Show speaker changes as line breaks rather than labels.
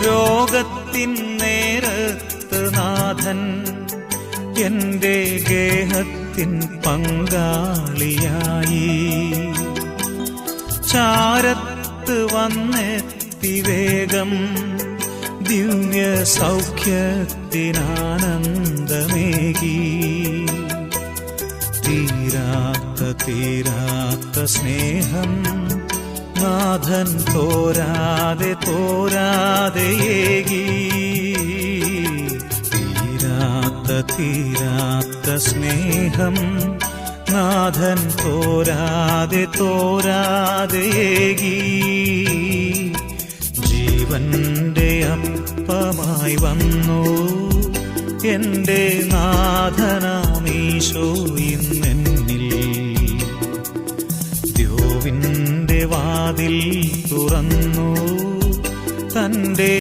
രോഗത്തിൻ നേരത്ത് നാഥൻ എന്റെ ഗേഹത്തിൻ പങ്കാളിയായി. ചാരത്ത് വന്നെത്തി വേഗം ദിവ്യ സൗഖ്യത്തിനാനന്ദമേകി. തീരാത്ത സ്നേഹം നാഥൻ തോരാതെ ഏകി. തീരാത്ത സ്നേഹം നാഥൻ തോരാതെ ഏകി. ജീവന്റെ അപ്പമായി വന്നു എന്റെ നാഥനാമീശോ ഇന്നെന്നിൽ. ദ്യോവിന്റെ വാതിൽ തുറന്നു തന്റെ